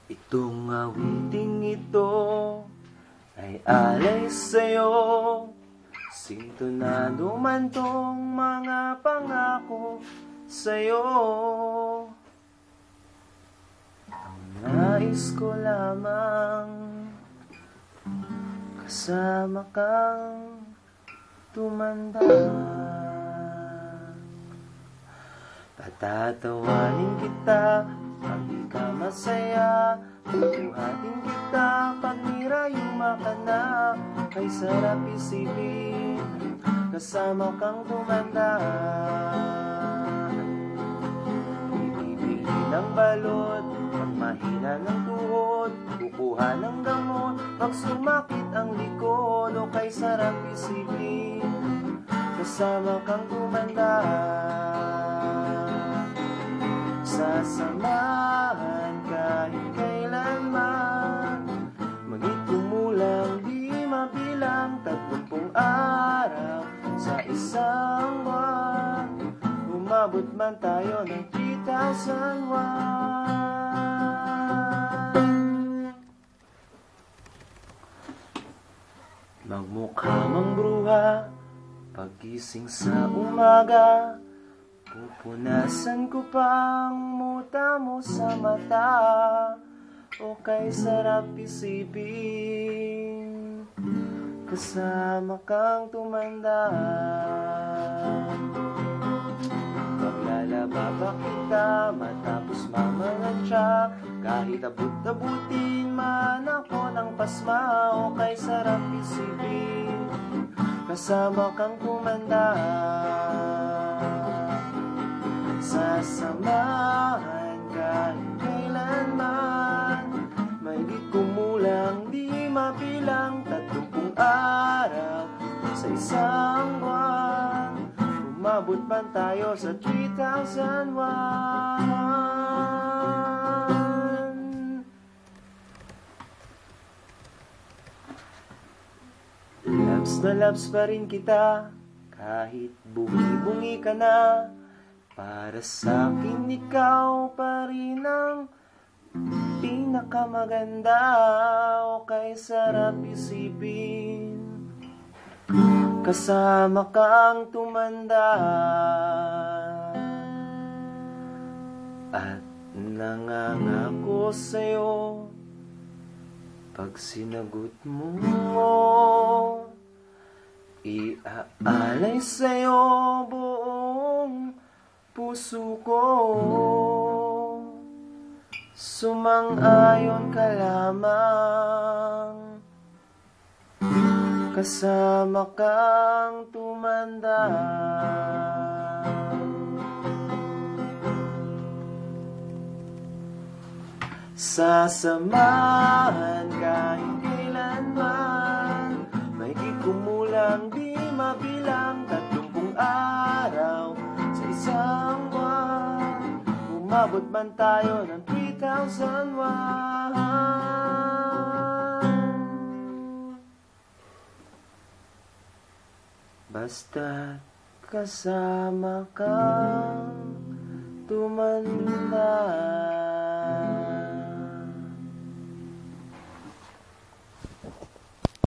Itong awiting ito ay alay sa'yo, sintonado man tong mga pangako sa'yo. Ang nais ko lamang kasama kang tumanda. Patatawanin kita pag di ka masaya, bubuhatin kita pag nirayuma ka na. Kay sarap isipin kasama kang tumanda. Ibibili ng balot pag mahina ng tuhod, kukuha ng gamot pag sumakit ang likod. O kay sarap isipin kasama kang tumanda. Sasamahan kahit kailanman, maging kumulang di mabilang 30 araw sa isang buwan. Umabot man tayo ng 3,001. Magmukha mang bruha paggising sa umaga, pupunasan ko pang muta mo sa mata. O kay sarap isipin kasama kang tumanda. Paglalaba ba kita matapos mamalansya, kahit abut-abutin man ako ng pasma. O kay sarap isipin kasama kang tumanda. Sasamahan kahit kailanman, may di kumulang di mabilang 30 araw sa isang buwan. Umabot man tayo sa 3,001. Labs na labs pa rin kita kahit bungi-bungi ka na. Para sa'kin ikaw pa rin ang pinakamaganda. O kay sarap isipin kasama kang tumanda. At nangangako sa'yo pag sinagot mo, iaalay sa'yo buong puso ko. Sumang-ayon ka lamang kasama kang tumanda. Sasamahan kahit kailanman, may di kumulang di mabilang 30 araw sa isang buwan. Umabot man tayo ng 3,001. Basta't kasama kang tumanda.